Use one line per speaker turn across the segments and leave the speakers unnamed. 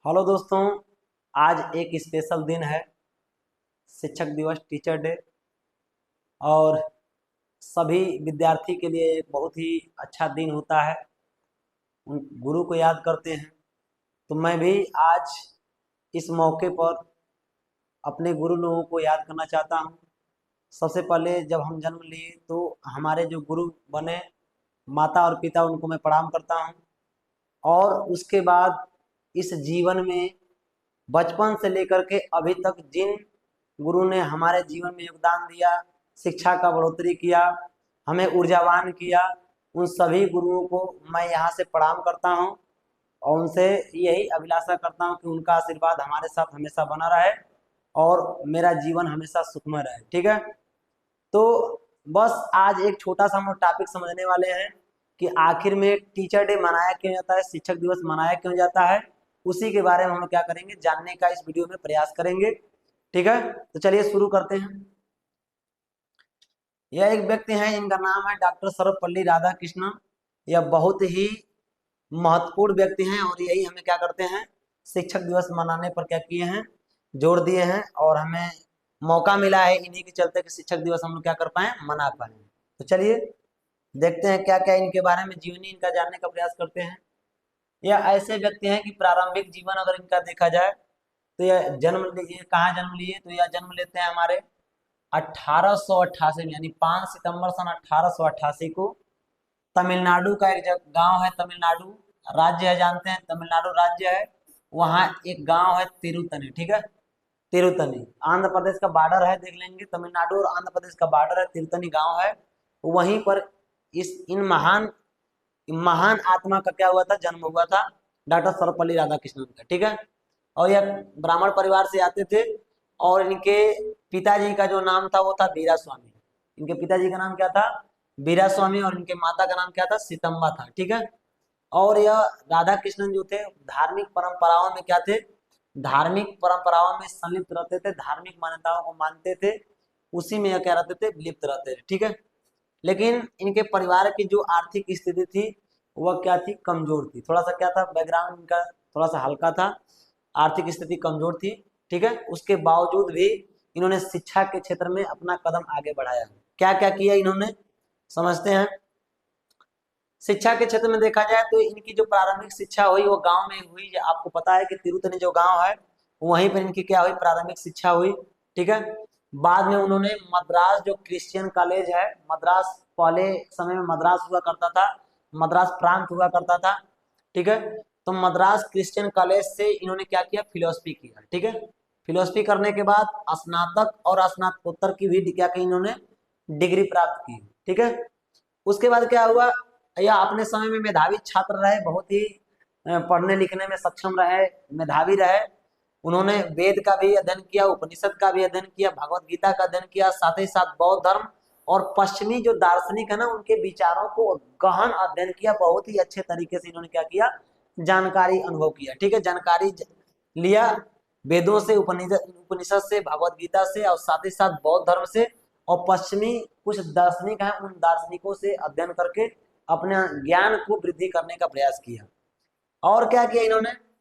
Hello दोस्तों। आज एक स्पेशल दिन है, शिक्षक दिवस, टीचर डे। और सभी विद्यार्थी के लिए एक बहुत ही अच्छा दिन होता है, उन गुरु को याद करते हैं। तो मैं भी आज इस मौके पर अपने गुरु लोगों को याद करना चाहता हूँ। सबसे पहले जब हम जन्म लिए तो हमारे जो गुरु बने, माता और पिता, उनको मैं प्रणाम करता हूँ। और उसके बाद इस जीवन में बचपन से लेकर के अभी तक जिन गुरु ने हमारे जीवन में योगदान दिया, शिक्षा का बढ़ोतरी किया, हमें ऊर्जावान किया, उन सभी गुरुओं को मैं यहाँ से प्रणाम करता हूँ। और उनसे यही अभिलाषा करता हूँ कि उनका आशीर्वाद हमारे साथ हमेशा बना रहे और मेरा जीवन हमेशा सुखमय रहे। ठीक है। तो बस आज एक छोटा सा हम लोग टॉपिक समझने वाले हैं कि आखिर में टीचर डे मनाया क्यों जाता है, शिक्षक दिवस मनाया क्यों जाता है। उसी के बारे में हम लोग क्या करेंगे, जानने का इस वीडियो में प्रयास करेंगे। ठीक है, तो चलिए शुरू करते हैं। यह एक व्यक्ति हैं, इनका नाम है डॉक्टर सर्वपल्ली राधाकृष्णन। यह बहुत ही महत्वपूर्ण व्यक्ति हैं और यही हमें क्या करते हैं, शिक्षक दिवस मनाने पर क्या किए हैं, जोर दिए हैं। और हमें मौका मिला है इन्हीं के चलते कि शिक्षक दिवस हम लोग क्या कर पाए, मना पाए। तो चलिए देखते हैं क्या क्या इनके बारे में जीवनी इनका जानने का प्रयास करते हैं। यह ऐसे व्यक्ति हैं कि प्रारंभिक जीवन अगर इनका देखा जाए तो यह कहाँ जन्म लिए, तो यह जन्म लेते हैं हमारे 1888 में, यानी 5 सितंबर सन 1888 को। तमिलनाडु का एक गांव है, तमिलनाडु राज्य है, जानते हैं तमिलनाडु राज्य है। वहाँ एक गांव है तिरुतनी। ठीक है, तिरुतनी आंध्र प्रदेश का बॉर्डर है, देख लेंगे तमिलनाडु और आंध्र प्रदेश का बॉर्डर है, तिरुतनी गांव है। वहीं पर इस इन महान महान आत्मा का क्या हुआ था, जन्म हुआ था, डॉक्टर सर्वपल्ली राधाकृष्णन का। ठीक है। और यह ब्राह्मण परिवार से आते थे। और इनके पिताजी का जो नाम था वो था वीरा स्वामी। इनके पिताजी का नाम क्या था, वीरा स्वामी। और इनके माता का नाम क्या था, सीतम्बा था। ठीक है। और यह राधा कृष्णन जो थे धार्मिक परंपराओं में क्या थे, धार्मिक परंपराओं में संलिप्त रहते थे, धार्मिक मान्यताओं को मानते थे, उसी में यह क्या रहते थे, लिप्त रहते थे। ठीक है। लेकिन इनके परिवार की जो आर्थिक स्थिति थी वह क्या थी, कमजोर थी। थोड़ा सा क्या था, बैकग्राउंड इनका थोड़ा सा हल्का था, आर्थिक स्थिति कमजोर थी। ठीक है। उसके बावजूद भी इन्होंने शिक्षा के क्षेत्र में अपना कदम आगे बढ़ाया। क्या क्या किया इन्होंने, समझते हैं। शिक्षा के क्षेत्र में देखा जाए तो इनकी जो प्रारंभिक शिक्षा हुई वो गांव में हुई। आपको पता है कि तिरुतनी जो गांव है वहीं पर इनकी क्या हुई, प्रारंभिक शिक्षा हुई। ठीक है। बाद में उन्होंने मद्रास जो क्रिश्चियन कॉलेज है, मद्रास पहले समय में मद्रास हुआ करता था, मद्रास प्रांत हुआ करता था। ठीक है। तो मद्रास क्रिश्चियन कॉलेज से इन्होंने क्या किया, फिलोसफी किया। ठीक है। फिलोसफी करने के बाद स्नातक और स्नातकोत्तर की भी क्या की इन्होंने, डिग्री प्राप्त की। ठीक है। उसके बाद क्या हुआ, यह अपने समय में मेधावी छात्र रहे, बहुत ही पढ़ने लिखने में सक्षम रहे, मेधावी रहे। उन्होंने वेद का भी अध्ययन किया, उपनिषद का भी अध्ययन किया, भगवत गीता का अध्ययन किया, साथ ही साथ बौद्ध धर्म और पश्चिमी जो दार्शनिक है ना उनके विचारों को गहन अध्ययन किया। बहुत ही अच्छे तरीके से इन्होंने क्या किया, जानकारी अनुभव किया। ठीक है, जानकारी लिया वेदों से, उपनिषद से, भगवत गीता से, और साथ ही साथ बौद्ध धर्म से, और पश्चिमी कुछ दार्शनिक हैं उन दार्शनिकों से अध्ययन करके अपने ज्ञान को वृद्धि करने का प्रयास किया। और क्या किया इन्होंने,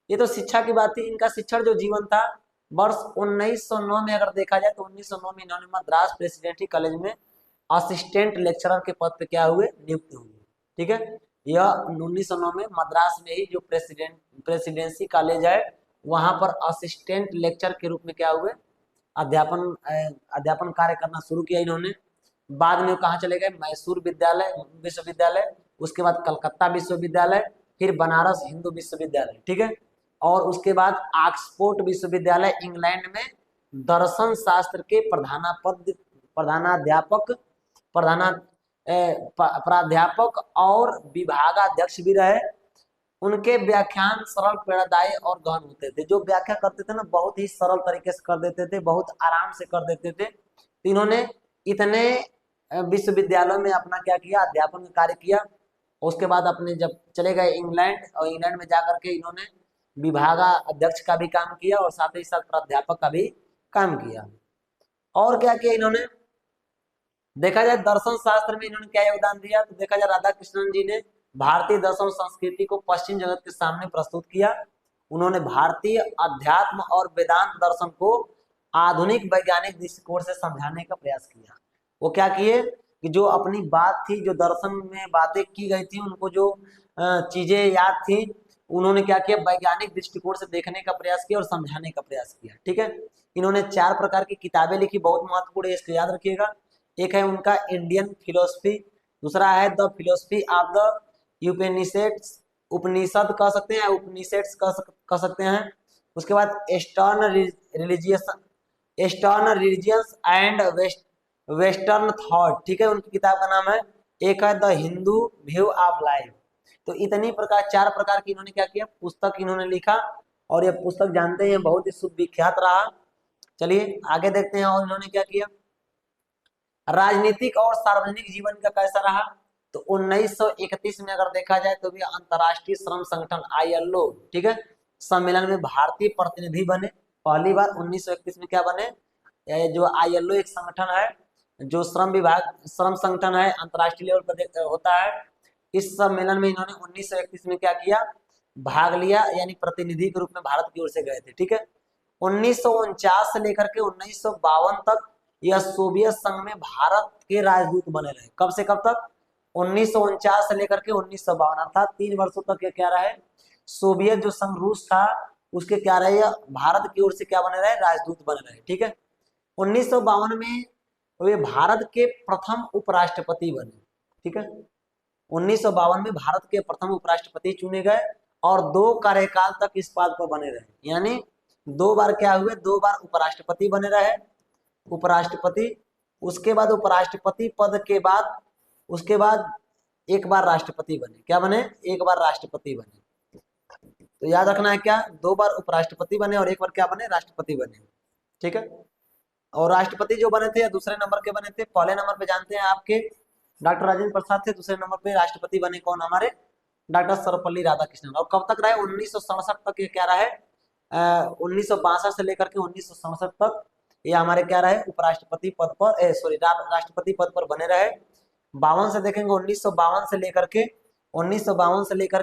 ये तो शिक्षा की बात थी। इनका शिक्षण जो जीवन था, वर्ष 1909 में अगर देखा जाए तो 1909 में इन्होंने मद्रास प्रेसिडेंसी कॉलेज में असिस्टेंट लेक्चरर के पद पे क्या हुए, नियुक्त हुए। ठीक है। यह 1909 में मद्रास में ही जो प्रेसिडेंसी कॉलेज है वहां पर असिस्टेंट लेक्चर के रूप में क्या हुए, अध्यापन अध्यापन कार्य करना शुरू किया इन्होंने। बाद में कहाँ चले गए, मैसूर विश्वविद्यालय, उसके बाद कलकत्ता विश्वविद्यालय, फिर बनारस हिंदू विश्वविद्यालय। ठीक है। और उसके बाद ऑक्सफोर्ड विश्वविद्यालय इंग्लैंड में दर्शन शास्त्र के प्रधानाध्यापक प्राध्यापक और विभागाध्यक्ष भी रहे। उनके व्याख्यान सरल, प्रेरणादायी और गहन होते थे। जो व्याख्या करते थे ना बहुत ही सरल तरीके से कर देते थे, बहुत आराम से कर देते थे। तो इन्होंने इतने विश्वविद्यालयों में अपना क्या किया, अध्यापन का कार्य किया। उसके बाद अपने जब चले गए इंग्लैंड, और इंग्लैंड में जाकर के इन्होंने विभागाध्यक्ष का भी काम किया और साथ ही साथ प्राध्यापक का भी काम किया। और क्या किया इन्होंने, देखा जाए दर्शन शास्त्र में इन्होंने क्या योगदान दिया, तो देखा जाए राधा कृष्णन जी ने भारतीय दर्शन संस्कृति को पश्चिम जगत के सामने प्रस्तुत किया। उन्होंने भारतीय अध्यात्म और वेदांत दर्शन को आधुनिक वैज्ञानिक दृष्टिकोण से समझाने का प्रयास किया। वो क्या किए कि जो अपनी बात थी, जो दर्शन में बातें की गई थी, उनको जो चीजें याद थी, उन्होंने क्या किया, वैज्ञानिक दृष्टिकोण से देखने का प्रयास किया और समझाने का प्रयास किया। ठीक है, इन्होंने 4 प्रकार की किताबें लिखी, बहुत महत्वपूर्ण है, इसको याद रखिएगा। एक है उनका इंडियन फिलोसफी, दूसरा है द फिलोसफी ऑफ द यूपेनिषेड्स, उपनिषद कह सकते हैं, उपनिषेड्स कह सकते हैं। उसके बाद eastern religions and western thought, ठीक है, उनकी किताब का नाम है। एक है the Hindu view of life. तो इतनी प्रकार, 4 प्रकार की इन्होंने क्या किया, पुस्तक इन्होंने लिखा, और यह पुस्तक जानते हैं बहुत ही सुविख्यात रहा। चलिए आगे देखते हैं, और इन्होंने क्या किया, राजनीतिक और सार्वजनिक जीवन का कैसा रहा। तो 1931 में अगर देखा जाए तो भी अंतर्राष्ट्रीय श्रम संगठन ILO, ठीक है, सम्मेलन में भारतीय प्रतिनिधि बने पहली बार। 1931 में क्या बने, जो ILO एक संगठन है, जो श्रम संगठन है, अंतर्राष्ट्रीय लेवल पर होता है। इस सम्मेलन में इन्होंने 1931 में क्या किया, भाग लिया, यानी प्रतिनिधि के रूप में भारत की ओर से गए थे। ठीक है, 1949 से लेकर के 1952 तक यह सोवियत संघ में भारत के राजदूत बने रहे। कब से कब तक, 1949 से लेकर के 1952, अर्थात 3 वर्षों तक ये क्या रहे, सोवियत जो संघ रूस था उसके क्या रहे, भारत की ओर से क्या बने रहे, राजदूत बने रहे। ठीक है, 1952 में वे भारत के प्रथम उपराष्ट्रपति बने। ठीक है, 1952 में भारत के प्रथम उपराष्ट्रपति चुने गए और 2 कार्यकाल तक इस पद पर बने रहे, यानी 2 बार क्या हुए, 2 बार उपराष्ट्रपति बने रहे, उपराष्ट्रपति। उसके बाद उपराष्ट्रपति पद के बाद, उसके बाद एक बार राष्ट्रपति बने। क्या बने, एक बार राष्ट्रपति बने। तो याद रखना है क्या, 2 बार उपराष्ट्रपति बने और एक बार क्या बने, राष्ट्रपति बने। ठीक है, और राष्ट्रपति जो बने थे दूसरे नंबर के बने थे। पहले नंबर पे जानते हैं आपके डॉक्टर राजेंद्र प्रसाद थे, दूसरे नंबर पे राष्ट्रपति बने कौन, हमारे डॉक्टर सर्वपल्ली राधाकृष्णन। और कब तक रहे, 1967 तक ये क्या रहे, 1962 से लेकर के 1967 तक ये हमारे क्या रहे, उपराष्ट्रपति पद पर, सॉरी, राष्ट्रपति पद पर बने रहे। 52 से देखेंगे, 1952 से लेकर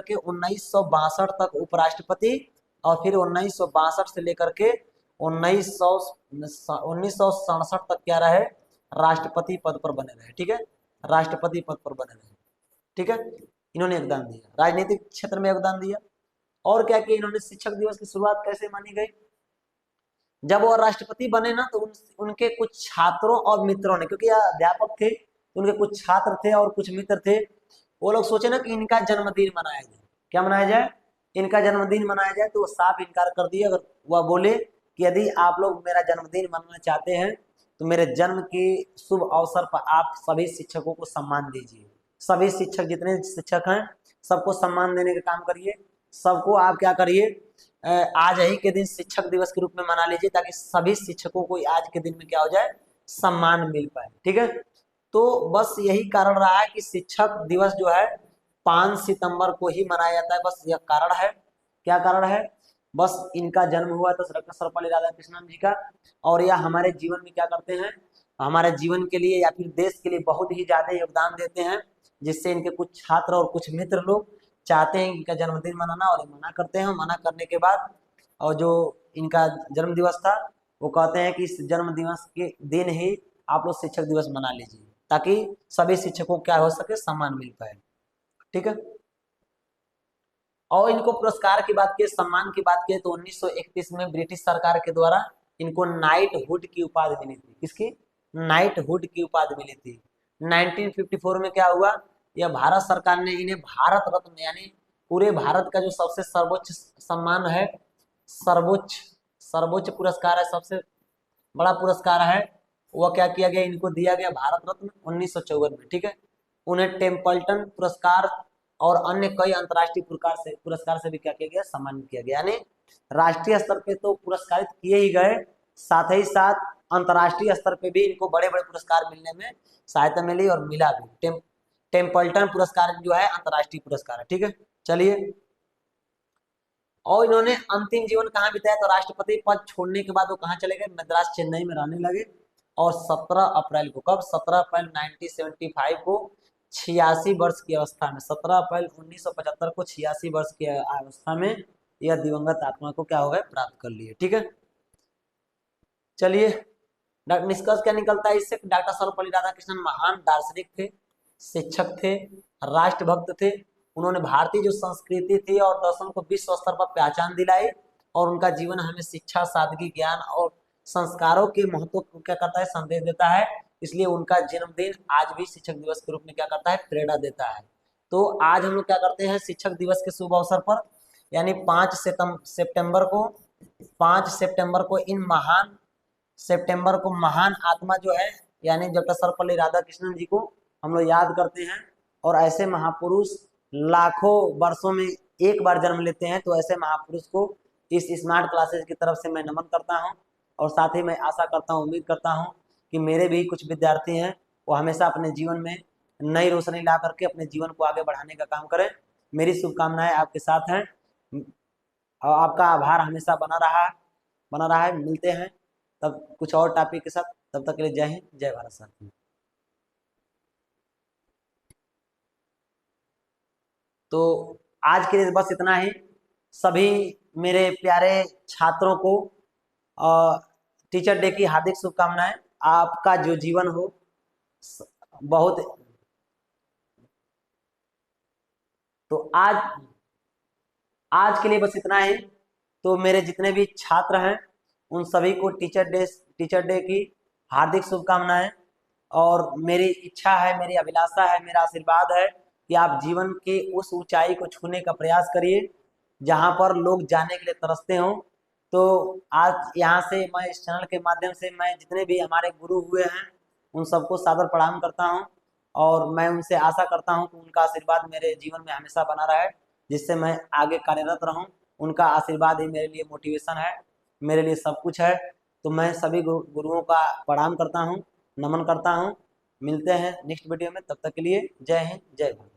के 1962 तक उपराष्ट्रपति, और फिर 1962 से लेकर के 1967 तक क्या रहे, राष्ट्रपति पद पर बने रहे। ठीक है, राष्ट्रपति पद पर बने रहे। ठीक है, इन्होंने योगदान दिया, राजनीतिक क्षेत्र में योगदान दिया। और क्या किया इन्होंने, शिक्षक दिवस की शुरुआत कैसे मानी गई, जब वो राष्ट्रपति बने ना, तो उनके कुछ छात्रों और मित्रों ने, क्योंकि यह अध्यापक थे, उनके कुछ छात्र थे और कुछ मित्र थे, वो लोग सोचे ना कि इनका जन्मदिन मनाया जाए। क्या मनाया जाए, इनका जन्मदिन मनाया जाए। तो वो साफ इनकार कर दिए। अगर वह बोले कि यदि आप लोग मेरा जन्मदिन मनाना चाहते हैं तो मेरे जन्म के शुभ अवसर पर आप सभी शिक्षकों को सम्मान दीजिए। सभी शिक्षक, जितने शिक्षक हैं, सबको सम्मान देने का काम करिए। सबको आप क्या करिए, आज ही के दिन शिक्षक दिवस के रूप में मना लीजिए, ताकि सभी शिक्षकों को आज के दिन में क्या हो जाए, सम्मान मिल पाए। ठीक है, तो बस यही कारण रहा है कि शिक्षक दिवस जो है 5 सितंबर को ही मनाया जाता है। बस यह कारण है। क्या कारण है, बस इनका जन्म हुआ था डॉक्टर सर्वपल्ली राधाकृष्णन जी का, और यह हमारे जीवन में क्या करते हैं, हमारे जीवन के लिए या फिर देश के लिए बहुत ही ज्यादा योगदान देते हैं, जिससे इनके कुछ छात्र और कुछ मित्र लोग चाहते हैं इनका जन्मदिन मनाना, और मना करते हैं। मना करने के बाद, और जो इनका जन्म दिवस था, वो कहते हैं कि इस जन्म दिवस के दिन ही आप लोग शिक्षक दिवस मना लीजिए, ताकि सभी शिक्षकों को क्या हो सके, सम्मान मिल पाए। ठीक है, और इनको पुरस्कार की बात की, सम्मान की बात की, तो 1931 में ब्रिटिश सरकार के द्वारा इनको नाइटहुड की उपाधि मिली थी। किसकी, नाइटहुड की उपाधि मिली थी। 1954 में क्या हुआ, यह भारत सरकार ने इन्हें भारत रत्न, यानी पूरे भारत का जो सबसे सर्वोच्च सम्मान है, सर्वोच्च सर्वोच्च पुरस्कार है, सबसे बड़ा पुरस्कार है, वह क्या किया गया, इनको दिया गया भारत रत्न 1954 में। ठीक है, उन्हें टेम्पल्टन पुरस्कार और अन्य कई अंतर्राष्ट्रीय पुरस्कार से भी क्या किया गया, सम्मानित किया गया। यानी राष्ट्रीय स्तर पे तो पुरस्कारित किए ही गए, साथ ही साथ अंतर्राष्ट्रीय स्तर पे भी इनको बड़े बड़े पुरस्कार मिलने में सहायता मिली, और मिला भी। टेम्पल्टन पुरस्कार जो है अंतर्राष्ट्रीय पुरस्कार है। ठीक है, चलिए, और इन्होंने अंतिम जीवन कहाँ बिताया, तो राष्ट्रपति पद छोड़ने के बाद वो कहाँ चले गए, मद्रास, चेन्नई में रहने लगे। और 17 अप्रैल को, कब, 17 अप्रैल 1975 को 86 वर्ष की अवस्था में, 17 अप्रैल 1975 को 86 वर्ष की अवस्था में यह दिवंगत आत्मा को क्या हो गए, प्राप्त कर लिए। ठीक है, चलिए निष्कर्ष क्या निकलता है इससे? डॉक्टर सर्वपल्ली राधाकृष्णन महान दार्शनिक थे, शिक्षक थे, राष्ट्रभक्त थे। उन्होंने भारतीय जो संस्कृति थी और दर्शन को विश्व स्तर पर पहचान दिलाई, और उनका जीवन हमें शिक्षा, सादगी, ज्ञान और संस्कारों के महत्व को क्या करता है, संदेश देता है। इसलिए उनका जन्मदिन आज भी शिक्षक दिवस के रूप में क्या करता है, प्रेरणा देता है। तो आज हम लोग क्या करते हैं, शिक्षक दिवस के शुभ अवसर पर यानी 5 सितंबर को महान आत्मा जो है यानी डॉक्टर सर्वपल्ली राधाकृष्णन जी को हम लोग याद करते हैं। और ऐसे महापुरुष लाखों वर्षों में एक बार जन्म लेते हैं, तो ऐसे महापुरुष को इस स्मार्ट क्लासेस की तरफ से मैं नमन करता हूं। और साथ ही मैं आशा करता हूं, उम्मीद करता हूं कि मेरे भी कुछ विद्यार्थी हैं वो हमेशा अपने जीवन में नई रोशनी ला करके अपने जीवन को आगे बढ़ाने का काम करें। मेरी शुभकामनाएं आपके साथ हैं और आपका आभार हमेशा बना रहा है। मिलते हैं तब कुछ और टॉपिक के साथ, तब तक के लिए जय हिंद, जय भारत साथियों। तो आज के लिए बस इतना ही। सभी मेरे प्यारे छात्रों को टीचर डे की हार्दिक शुभकामनाएं। आपका जो जीवन हो बहुत, तो आज के लिए बस इतना ही। तो मेरे जितने भी छात्र हैं उन सभी को टीचर डे की हार्दिक शुभकामनाएं। और मेरी इच्छा है, मेरी अभिलाषा है, मेरा आशीर्वाद है कि आप जीवन के उस ऊंचाई को छूने का प्रयास करिए जहां पर लोग जाने के लिए तरसते हों। तो आज यहाँ से मैं इस चैनल के माध्यम से मैं जितने भी हमारे गुरु हुए हैं उन सबको सादर प्रणाम करता हूँ। और मैं उनसे आशा करता हूँ कि उनका आशीर्वाद मेरे जीवन में हमेशा बना रहे, जिससे मैं आगे कार्यरत रहूं। उनका आशीर्वाद ही मेरे लिए मोटिवेशन है, मेरे लिए सब कुछ है। तो मैं सभी गुरुओं का प्रणाम करता हूँ, नमन करता हूँ। मिलते हैं नेक्स्ट वीडियो में, तब तक के लिए जय हिंद, जय भारत।